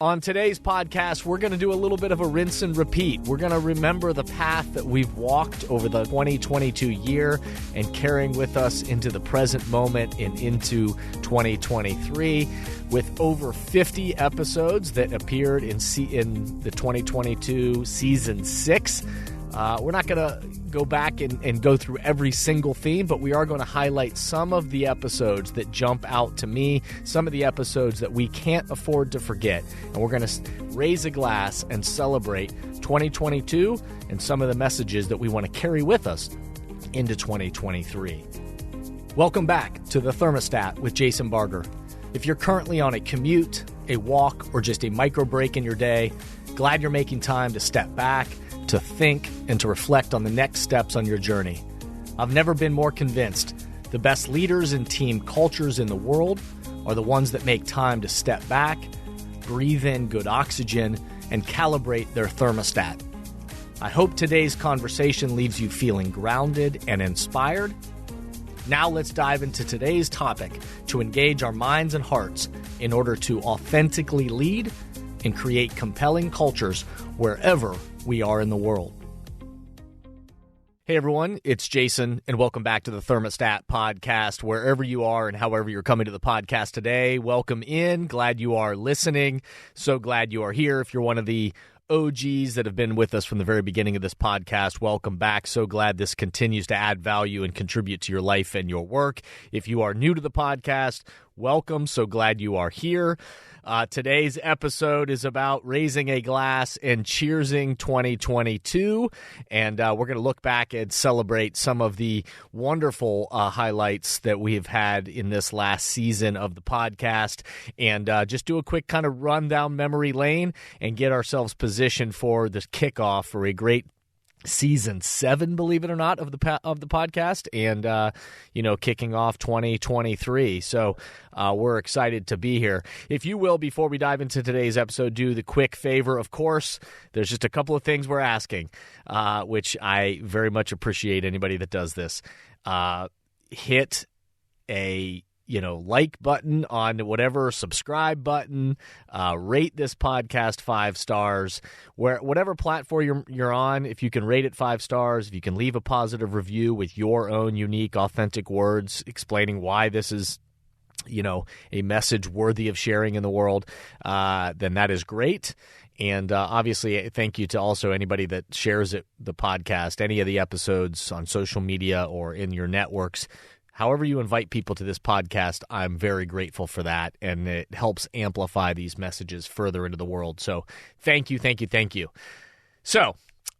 On today's podcast, we're going to do a little bit of a rinse and repeat. We're going to remember the path that we've walked over the 2022 year and carrying with us into the present moment and into 2023 with over 50 episodes that appeared in the 2022 Season 6. We're not going to go back and go through every single theme, but we are going to highlight some of the episodes that jump out to me, some of the episodes that we can't afford to forget. And we're going to raise a glass and celebrate 2022 and some of the messages that we want to carry with us into 2023. Welcome back to The Thermostat with Jason Barger. If you're currently on a commute, a walk, or just a micro break in your day, glad you're making time to step back, to think, and to reflect on the next steps on your journey. I've never been more convinced the best leaders and team cultures in the world are the ones that make time to step back, breathe in good oxygen, and calibrate their thermostat. I hope today's conversation leaves you feeling grounded and inspired. Now let's dive into today's topic to engage our minds and hearts in order to authentically lead and create compelling cultures wherever we are in the world. Hey everyone, it's Jason, and welcome back to the Thermostat Podcast. Wherever you are and however you're coming to the podcast today, welcome in. Glad you are listening. So glad you are here. If you're one of the OGs that have been with us from the very beginning of this podcast, welcome back. So glad this continues to add value and contribute to your life and your work. If you are new to the podcast, welcome. So glad you are here. Today's episode is about raising a glass and cheersing 2022, and we're going to look back and celebrate some of the wonderful highlights that we have had in this last season of the podcast, and just do a quick kind of run down memory lane and get ourselves positioned for this kickoff for a great Season 7, believe it or not, of the podcast, and kicking off 2023. So we're excited to be here. If you will, before we dive into today's episode, do the quick favor. Of course, there's just a couple of things we're asking, which I very much appreciate anybody that does this. Hit a like button on whatever, subscribe button, rate this podcast 5 stars, whatever platform you're on. If you can rate it 5 stars, if you can leave a positive review with your own unique, authentic words explaining why this is, a message worthy of sharing in the world, then that is great. And obviously, thank you to also anybody that shares the podcast, any of the episodes on social media or in your networks. However you invite people to this podcast, I'm very grateful for that, and it helps amplify these messages further into the world. So thank you, thank you, thank you. So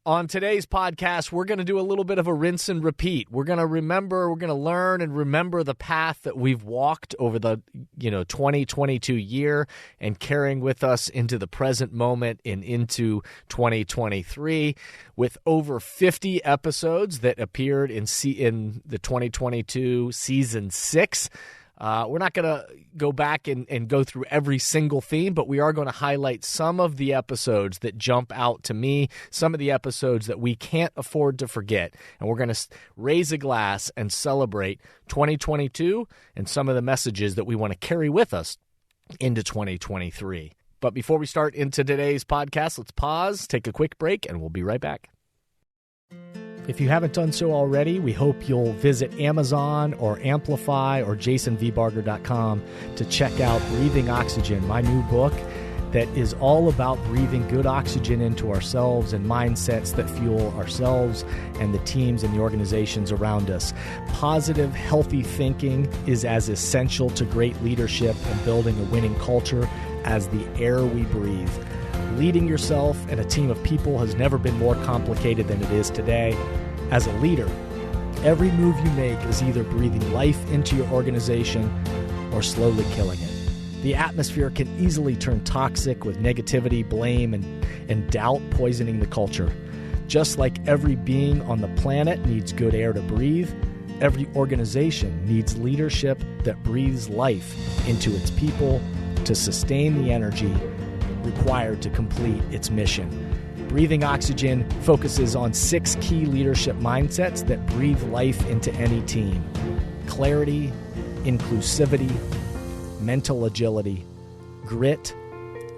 on today's podcast, we're going to do a little bit of a rinse and repeat. We're going to learn and remember the path that we've walked over the 2022 year and carrying with us into the present moment and into 2023 with over 50 episodes that appeared in the 2022 Season 6. We're not going to go back and go through every single theme, but we are going to highlight some of the episodes that jump out to me, some of the episodes that we can't afford to forget. And we're going to raise a glass and celebrate 2022 and some of the messages that we want to carry with us into 2023. But before we start into today's podcast, let's pause, take a quick break, and we'll be right back. If you haven't done so already, we hope you'll visit Amazon or Amplify or jasonvbarger.com to check out Breathing Oxygen, my new book that is all about breathing good oxygen into ourselves and mindsets that fuel ourselves and the teams and the organizations around us. Positive, healthy thinking is as essential to great leadership and building a winning culture as the air we breathe. Leading yourself and a team of people has never been more complicated than it is today. As a leader, every move you make is either breathing life into your organization or slowly killing it. The atmosphere can easily turn toxic with negativity, blame, and doubt poisoning the culture. Just like every being on the planet needs good air to breathe, every organization needs leadership that breathes life into its people to sustain the energy required to complete its mission. Breathing Oxygen focuses on 6 key leadership mindsets that breathe life into any team: clarity, inclusivity, mental agility, grit,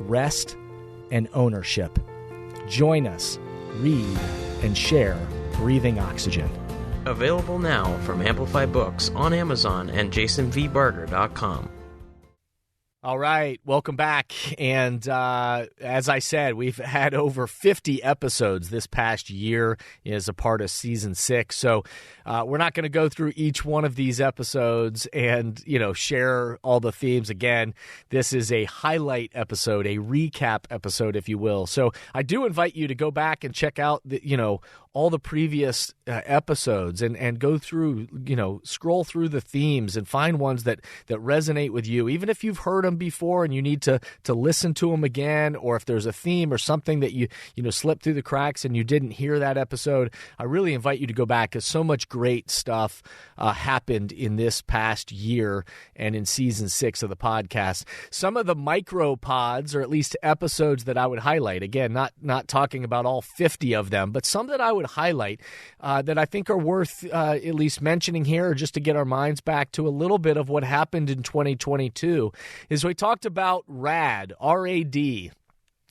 rest, and ownership. Join us, read, and share Breathing Oxygen. Available now from Amplify Books on Amazon and jasonvbarger.com. All right, welcome back. And as I said, we've had over 50 episodes this past year as a part of Season 6. So we're not going to go through each one of these episodes and, share all the themes. Again, this is a highlight episode, a recap episode, if you will. So I do invite you to go back and check out all the previous episodes and go through, scroll through the themes and find ones that resonate with you, even if you've heard them before and you need to listen to them again, or if there's a theme or something that you slipped through the cracks and you didn't hear that episode. I really invite you to go back because so much great stuff happened in this past year and in Season 6 of the podcast. Some of the micro pods, or at least episodes that I would highlight, again, not talking about all 50 of them, but some that I would highlight that I think are worth at least mentioning here, just to get our minds back to a little bit of what happened in 2022, is we talked about RAD, R-A-D,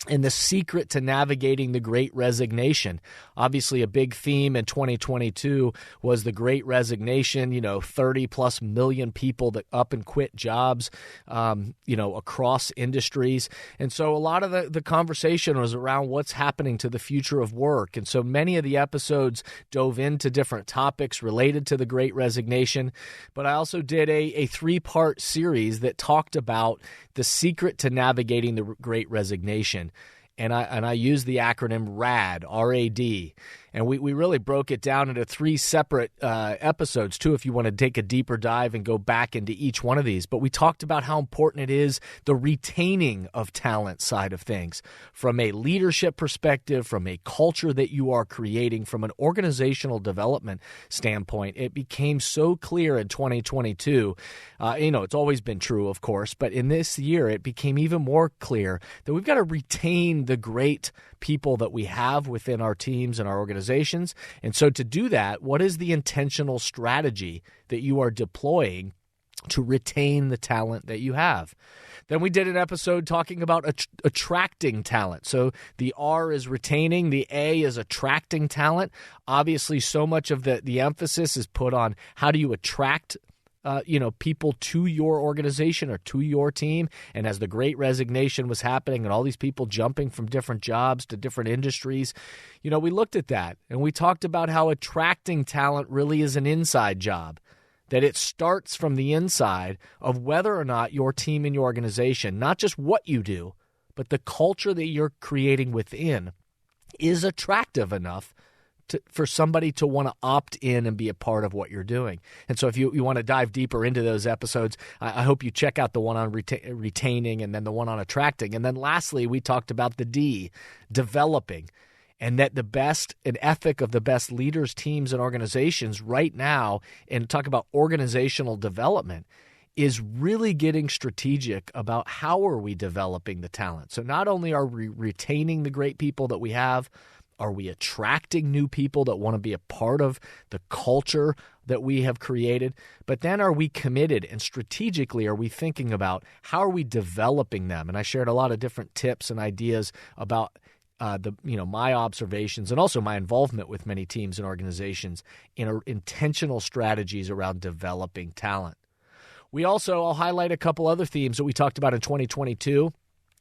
and the secret to navigating the Great Resignation. Obviously, a big theme in 2022 was the Great Resignation, 30-plus million people that up and quit jobs, across industries. And so a lot of the conversation was around what's happening to the future of work. And so many of the episodes dove into different topics related to the Great Resignation. But I also did a 3-part series that talked about the secret to navigating the Great Resignation. And I used the acronym RAD, R-A-D. And we really broke it down into 3 separate episodes, too, if you want to take a deeper dive and go back into each one of these. But we talked about how important it is, the retaining of talent side of things, from a leadership perspective, from a culture that you are creating, from an organizational development standpoint. It became so clear in 2022. It's always been true, of course, but in this year, it became even more clear that we've got to retain the great people that we have within our teams and our organizations. And so to do that, what is the intentional strategy that you are deploying to retain the talent that you have? Then we did an episode talking about attracting talent. So the R is retaining, the A is attracting talent. Obviously, so much of the emphasis is put on how do you attract people to your organization or to your team. And as the Great Resignation was happening and all these people jumping from different jobs to different industries, we looked at that and we talked about how attracting talent really is an inside job, that it starts from the inside of whether or not your team and your organization, not just what you do, but the culture that you're creating within is attractive enough for somebody to want to opt in and be a part of what you're doing. And so if you want to dive deeper into those episodes, I hope you check out the one on retaining and then the one on attracting. And then lastly, we talked about the D, developing, and that the best and ethic of the best leaders, teams, and organizations right now, and talk about organizational development, is really getting strategic about how are we developing the talent. So not only are we retaining the great people that we have, are we attracting new people that want to be a part of the culture that we have created? But then are we committed and strategically are we thinking about how are we developing them? And I shared a lot of different tips and ideas about my observations and also my involvement with many teams and organizations in intentional strategies around developing talent. I'll highlight a couple other themes that we talked about in 2022.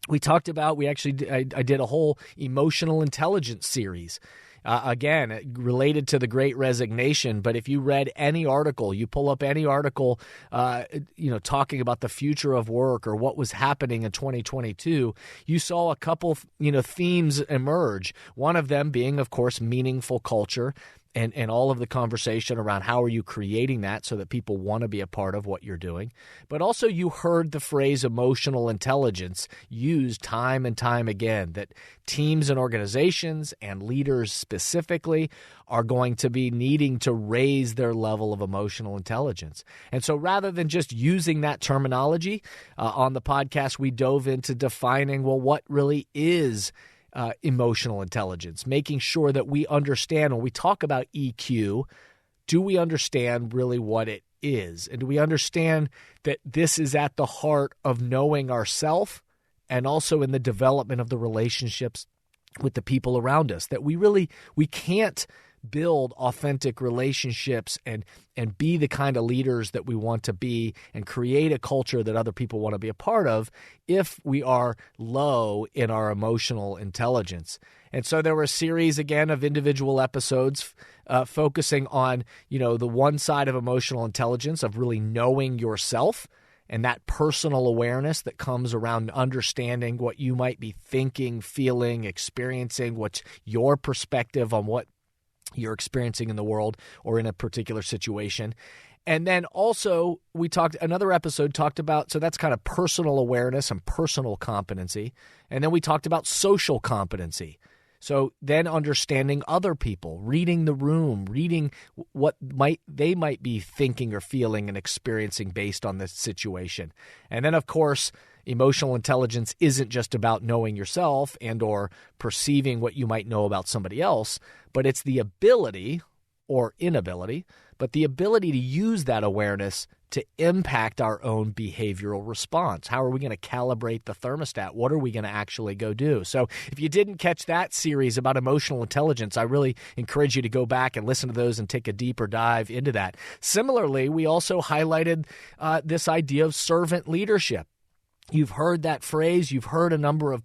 We talked about, I did a whole emotional intelligence series, again, related to the Great Resignation. But if you read any article, you pull up any article, talking about the future of work or what was happening in 2022, you saw a couple, themes emerge. One of them being, of course, meaningful culture. And all of the conversation around how are you creating that so that people want to be a part of what you're doing. But also you heard the phrase emotional intelligence used time and time again, that teams and organizations and leaders specifically are going to be needing to raise their level of emotional intelligence. And so rather than just using that terminology on the podcast, we dove into defining, what really is emotional intelligence, making sure that we understand when we talk about EQ, do we understand really what it is? And do we understand that this is at the heart of knowing ourselves and also in the development of the relationships with the people around us, that we can't build authentic relationships and be the kind of leaders that we want to be and create a culture that other people want to be a part of if we are low in our emotional intelligence. And so there were a series, again, of individual episodes focusing on, the one side of emotional intelligence, of really knowing yourself and that personal awareness that comes around understanding what you might be thinking, feeling, experiencing, what's your perspective on what you're experiencing in the world or in a particular situation. And then also another episode talked about, so that's kind of personal awareness and personal competency. And then we talked about social competency. So then understanding other people, reading the room, reading what they might be thinking or feeling and experiencing based on this situation. And then, of course, emotional intelligence isn't just about knowing yourself and or perceiving what you might know about somebody else, but it's the ability or inability, but the ability to use that awareness to impact our own behavioral response. How are we going to calibrate the thermostat? What are we going to actually go do? So if you didn't catch that series about emotional intelligence, I really encourage you to go back and listen to those and take a deeper dive into that. Similarly, we also highlighted this idea of servant leadership. You've heard that phrase. You've heard a number of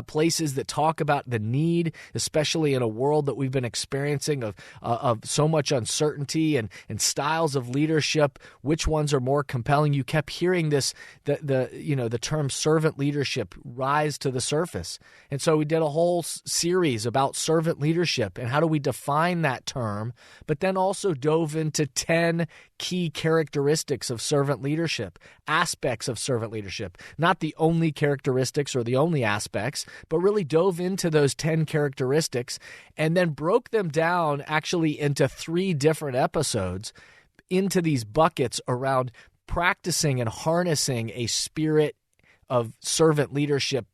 places that talk about the need, especially in a world that we've been experiencing of so much uncertainty and styles of leadership. Which ones are more compelling? You kept hearing the term servant leadership rise to the surface, and so we did a whole series about servant leadership and how do we define that term, but then also dove into 10 key characteristics of servant leadership, aspects of servant leadership. Not the only characteristics or the only aspects, but really dove into those 10 characteristics and then broke them down actually into 3 different episodes into these buckets around practicing and harnessing a spirit of servant leadership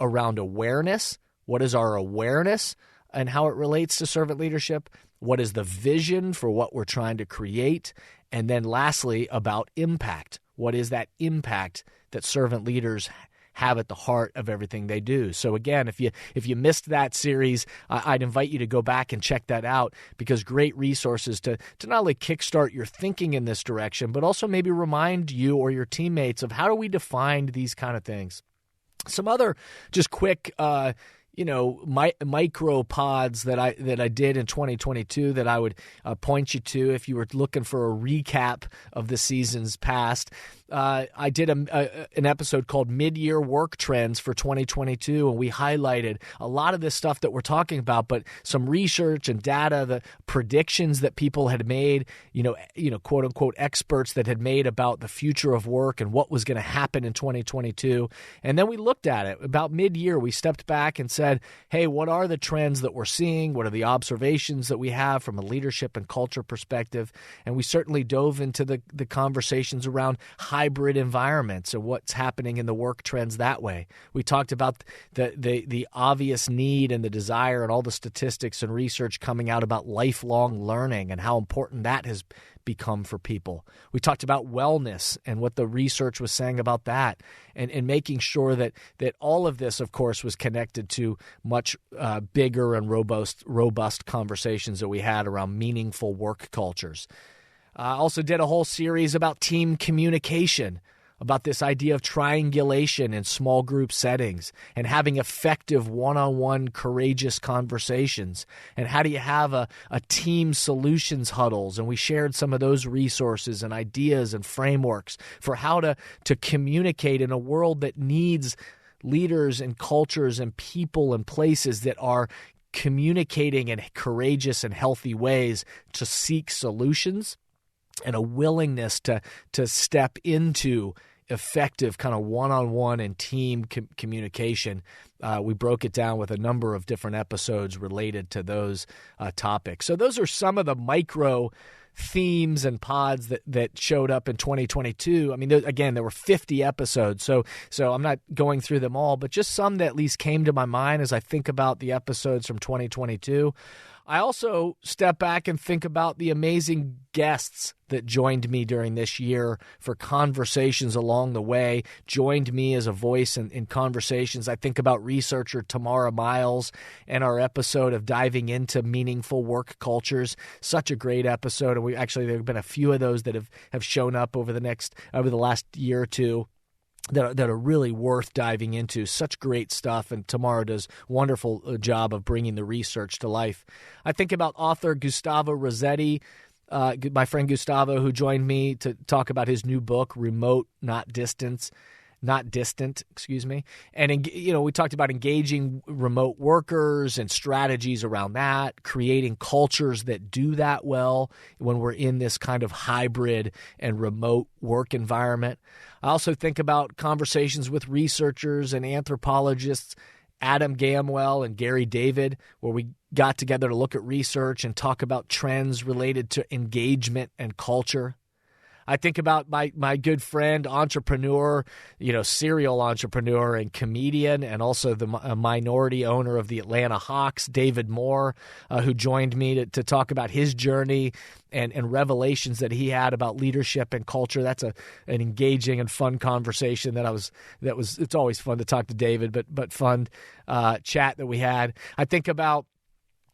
around awareness. What is our awareness and how it relates to servant leadership? What is the vision for what we're trying to create? And then lastly, about impact. What is that impact that servant leaders have at the heart of everything they do? So again, if you missed that series, I'd invite you to go back and check that out, because great resources to not only kickstart your thinking in this direction, but also maybe remind you or your teammates of how do we define these kind of things. Some other just quick micro pods that I did in 2022 that I would point you to if you were looking for a recap of the seasons past. I did an episode called Mid-Year Work Trends for 2022, and we highlighted a lot of this stuff that we're talking about, but some research and data, the predictions that people had made, quote unquote experts that had made about the future of work and what was going to happen in 2022. And then we looked at it about mid-year. We stepped back and said, hey, what are the trends that we're seeing? What are the observations that we have from a leadership and culture perspective? And we certainly dove into the conversations around hybrid environments and what's happening in the work trends that way. We talked about the obvious need and the desire and all the statistics and research coming out about lifelong learning and how important that has become for people. We talked about wellness and what the research was saying about that, and making sure that all of this, of course, was connected to much bigger and robust conversations that we had around meaningful work cultures. I also did a whole series about team communication, about this idea of triangulation in small group settings and having effective one-on-one courageous conversations. And how do you have a team solutions huddles? And we shared some of those resources and ideas and frameworks for how to communicate in a world that needs leaders and cultures and people and places that are communicating in courageous and healthy ways to seek solutions, and a willingness to step into effective kind of one-on-one and team communication. We broke it down with a number of different episodes related to those topics. So those are some of the micro themes and pods that showed up in 2022. I mean, again, there were 50 episodes, so I'm not going through them all, but just some that at least came to my mind as I think about the episodes from 2022. I also step back and think about the amazing guests that joined me during this year for conversations along the way, joined me as a voice in conversations. I think about researcher Tamara Miles and our episode of diving into meaningful work cultures. Such a great episode. And there have been a few of those that have shown up over the last year or two that are really worth diving into. Such great stuff, and Tamara does a wonderful job of bringing the research to life. I think about author Gustavo Rossetti, my friend Gustavo, who joined me to talk about his new book, Remote, Not Distant. And, we talked about engaging remote workers and strategies around that, creating cultures that do that well when we're in this kind of hybrid and remote work environment. I also think about conversations with researchers and anthropologists, Adam Gamwell and Gary David, where we got together to look at research and talk about trends related to engagement and culture. I think about my good friend, entrepreneur, serial entrepreneur and comedian, and also the minority owner of the Atlanta Hawks, David Moore, who joined me to talk about his journey and revelations that he had about leadership and culture. That's an engaging and fun conversation it's always fun to talk to David, but fun chat that we had. I think about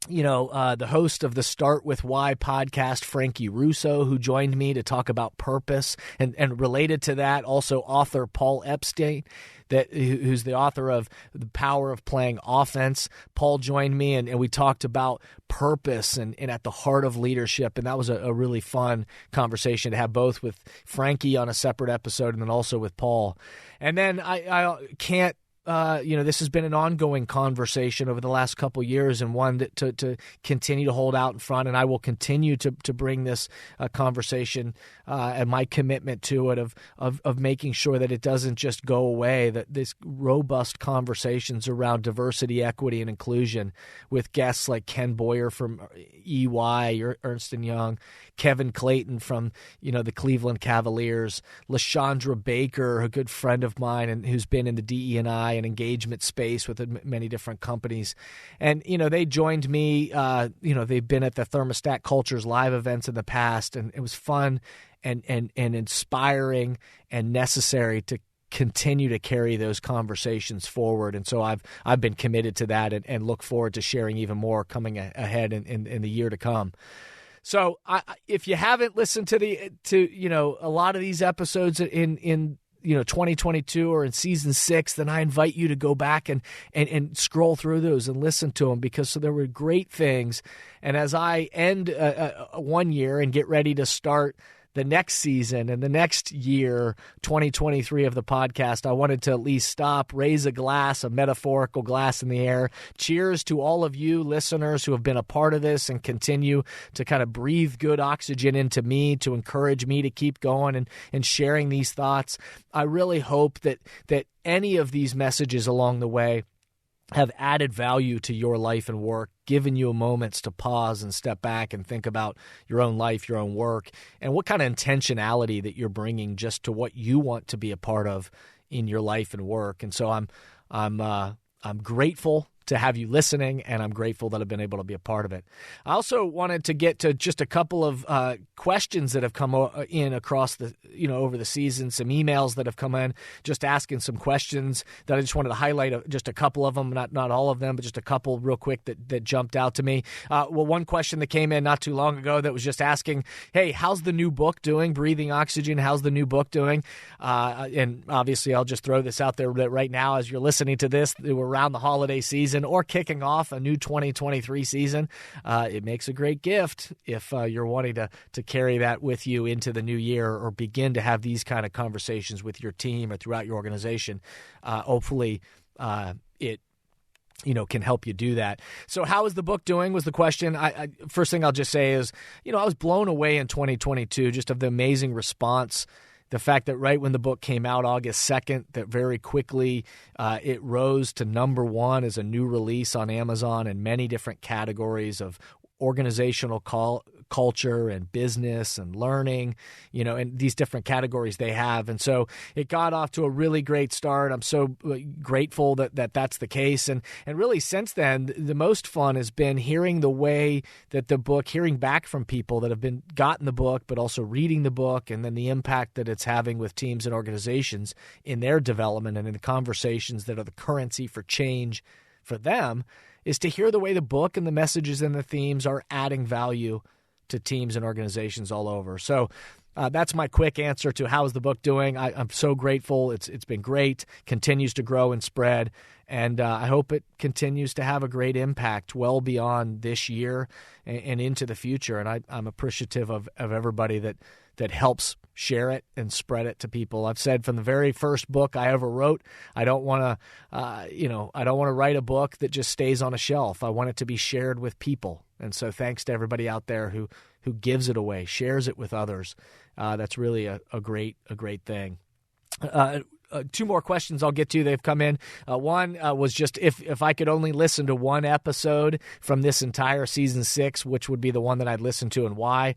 the host of the Start With Why podcast, Frankie Russo, who joined me to talk about purpose, and related to that, also author Paul Epstein, who's the author of The Power of Playing Offense. Paul joined me, and we talked about purpose and at the heart of leadership, and that was a really fun conversation to have, both with Frankie on a separate episode and then also with Paul. And then I can't this has been an ongoing conversation over the last couple of years, and one that to continue to hold out in front. And I will continue to bring this conversation and my commitment to it of making sure that it doesn't just go away, that this robust conversations around diversity, equity, and inclusion with guests like Ken Boyer from EY, Ernst & Young, Kevin Clayton from, the Cleveland Cavaliers, LaShondra Baker, a good friend of mine and who's been in the DE&I and engagement space with many different companies. And, they joined me, they've been at the Thermostat Cultures live events in the past, and it was fun and inspiring and necessary to continue to carry those conversations forward. And so I've been committed to that and look forward to sharing even more coming ahead in the year to come. So if you haven't listened to a lot of these episodes in 2022 or in season 6, then I invite you to go back and scroll through those and listen to them, because there were great things. And as I end one year and get ready to start the next season and the next year, 2023 of the podcast, I wanted to at least stop, raise a glass, a metaphorical glass in the air. Cheers to all of you listeners who have been a part of this and continue to kind of breathe good oxygen into me, to encourage me to keep going and sharing these thoughts. I really hope that any of these messages along the way have added value to your life and work, given you moments to pause and step back and think about your own life, your own work, and what kind of intentionality that you're bringing just to what you want to be a part of in your life and work. And so I'm grateful to have you listening, and I'm grateful that I've been able to be a part of it. I also wanted to get to just a couple of questions that have come in across the, over the season, some emails that have come in, just asking some questions that I just wanted to highlight, just a couple of them, not all of them, but just a couple real quick that jumped out to me. One question that came in not too long ago that was just asking, hey, how's the new book doing? Breathing Oxygen, how's the new book doing? And obviously I'll just throw this out there that right now as you're listening to this, we're around the holiday season or kicking off a new 2023 season. It makes a great gift if you're wanting to carry that with you into the new year, or begin to have these kind of conversations with your team or throughout your organization. Hopefully it can help you do that. So how is the book doing was the question. First thing I'll just say is, I was blown away in 2022 just of the amazing response. The fact that right when the book came out, August 2nd, that very quickly it rose to number 1 as a new release on Amazon in many different categories of organizational culture and business and learning, and these different categories they have. And so it got off to a really great start. I'm so grateful that that's the case. And really since then, the most fun has been hearing the way that the book, hearing back from people that have gotten the book, but also reading the book, and then the impact that it's having with teams and organizations in their development and in the conversations that are the currency for change for them, is to hear the way the book and the messages and the themes are adding value to teams and organizations all over. So that's my quick answer to how's the book doing. I'm so grateful. It's been great, continues to grow and spread, and I hope it continues to have a great impact well beyond this year and into the future. And I'm appreciative of everybody that helps share it and spread it to people. I've said from the very first book I ever wrote, I don't want to write a book that just stays on a shelf. I want it to be shared with people. And so thanks to everybody out there who gives it away, shares it with others. That's really a great thing. Two more questions I'll get to. They've come in. One was just if I could only listen to one episode from this entire season 6, which would be the one that I'd listen to and why.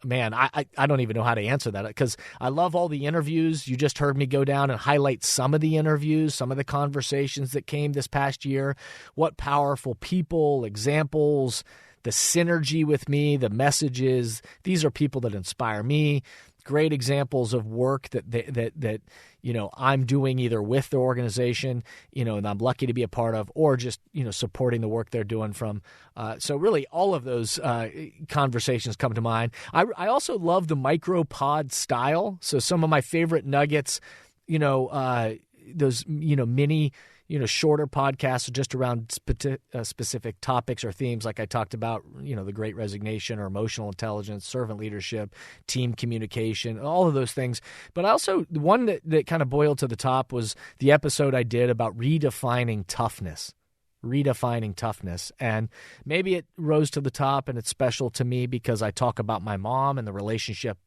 Man, I don't even know how to answer that because I love all the interviews. You just heard me go down and highlight some of the interviews, some of the conversations that came this past year. What powerful people, examples, the synergy with me, the messages. These are people that inspire me. Great examples of work that I'm doing either with the organization, and I'm lucky to be a part of, or just supporting the work they're doing from. So really, all of those conversations come to mind. I also love the micropod style. So some of my favorite nuggets, those mini. Shorter podcasts just around specific topics or themes like I talked about, the Great Resignation or emotional intelligence, servant leadership, team communication, all of those things. But also the one that kind of boiled to the top was the episode I did about redefining toughness. And maybe it rose to the top and it's special to me because I talk about my mom and the relationship,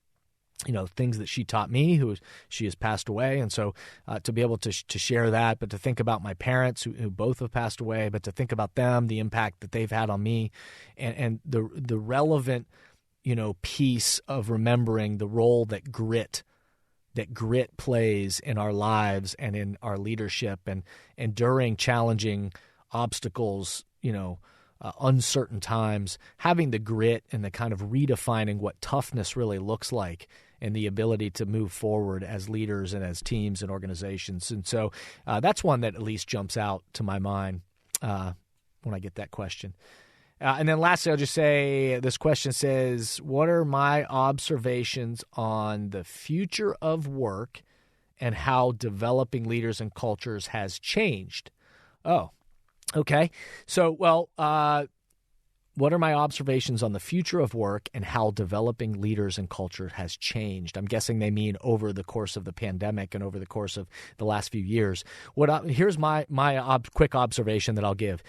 things that she taught me, she has passed away. And so to be able to share that, but to think about my parents who both have passed away, but to think about them, the impact that they've had on me and the relevant, piece of remembering the role that grit plays in our lives and in our leadership and during challenging obstacles, uncertain times, having the grit and the kind of redefining what toughness really looks like and the ability to move forward as leaders and as teams and organizations. And so that's one that at least jumps out to my mind when I get that question. And then lastly, I'll just say this question says, what are my observations on the future of work and how developing leaders and cultures has changed? Oh, okay. So, what are my observations on the future of work and how developing leaders and culture has changed? I'm guessing they mean over the course of the pandemic and over the course of the last few years. Here's my quick observation that I'll give.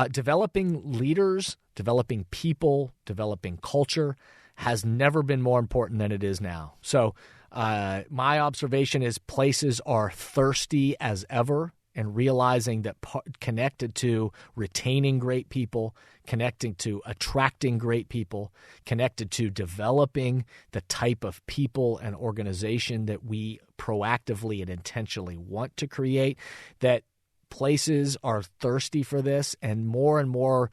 Developing leaders, developing people, developing culture has never been more important than it is now. So my observation is places are thirsty as ever, and realizing that connected to retaining great people, connecting to attracting great people, connected to developing the type of people and organization that we proactively and intentionally want to create, that places are thirsty for this, and more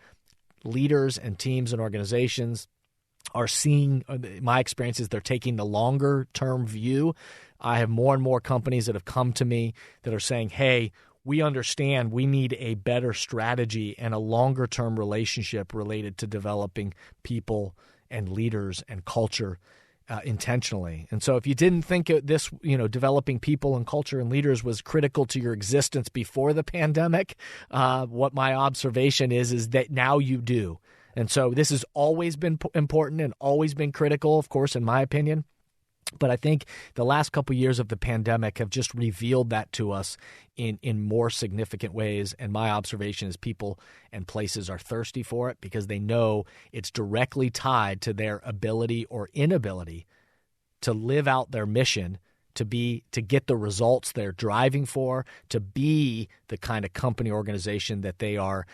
leaders and teams and organizations are seeing, my experience is they're taking the longer term view. I have more and more companies that have come to me that are saying, hey, we understand we need a better strategy and a longer-term relationship related to developing people and leaders and culture intentionally. And so if you didn't think this, developing people and culture and leaders was critical to your existence before the pandemic, what my observation is that now you do. And so this has always been important and always been critical, of course, in my opinion. But I think the last couple of years of the pandemic have just revealed that to us in more significant ways. And my observation is people and places are thirsty for it because they know it's directly tied to their ability or inability to live out their mission, to get the results they're driving for, to be the kind of company organization that they are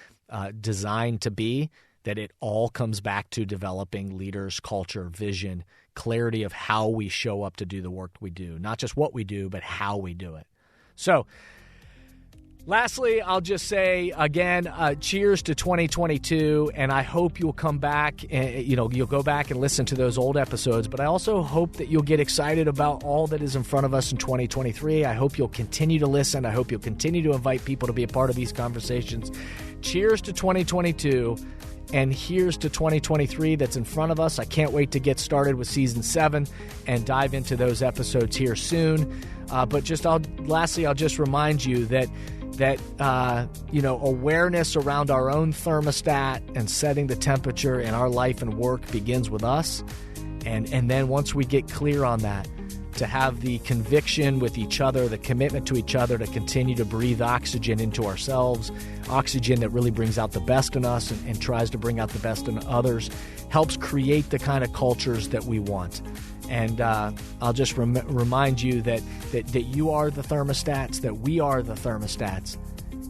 designed to be. that it all comes back to developing leaders, culture, vision, clarity of how we show up to do the work we do. Not just what we do, but how we do it. So, lastly, I'll just say, again, cheers to 2022, and I hope you'll come back and, you'll go back and listen to those old episodes, but I also hope that you'll get excited about all that is in front of us in 2023. I hope you'll continue to listen. I hope you'll continue to invite people to be a part of these conversations. Cheers to 2022, and here's to 2023 that's in front of us. I can't wait to get started with Season 7 and dive into those episodes here soon. But lastly, I'll just remind you that awareness around our own thermostat and setting the temperature in our life and work begins with us. And then once we get clear on that, to have the conviction with each other, the commitment to each other to continue to breathe oxygen into ourselves, oxygen that really brings out the best in us and tries to bring out the best in others, helps create the kind of cultures that we want. And I'll just remind you that you are the thermostats, that we are the thermostats,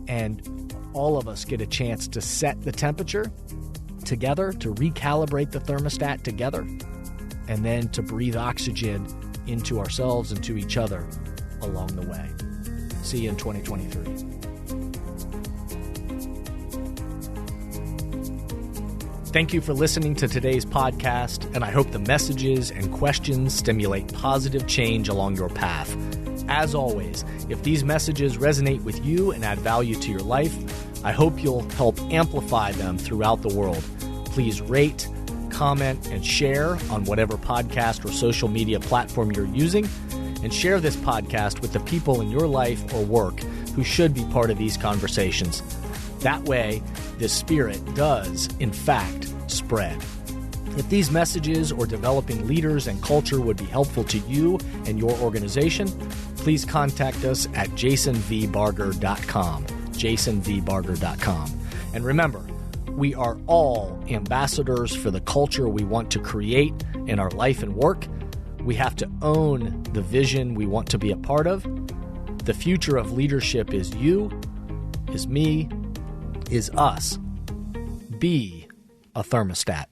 and all of us get a chance to set the temperature together, to recalibrate the thermostat together, and then to breathe oxygen into ourselves and to each other along the way. See you in 2023. Thank you for listening to today's podcast, and I hope the messages and questions stimulate positive change along your path. As always, if these messages resonate with you and add value to your life, I hope you'll help amplify them throughout the world. Please rate, comment, and share on whatever podcast or social media platform you're using, and share this podcast with the people in your life or work who should be part of these conversations. That way, the spirit does, in fact, spread. If these messages or developing leaders and culture would be helpful to you and your organization, please contact us at jasonvbarger.com, jasonvbarger.com. And remember, we are all ambassadors for the culture we want to create in our life and work. We have to own the vision we want to be a part of. The future of leadership is you, is me, is us. Be a thermostat.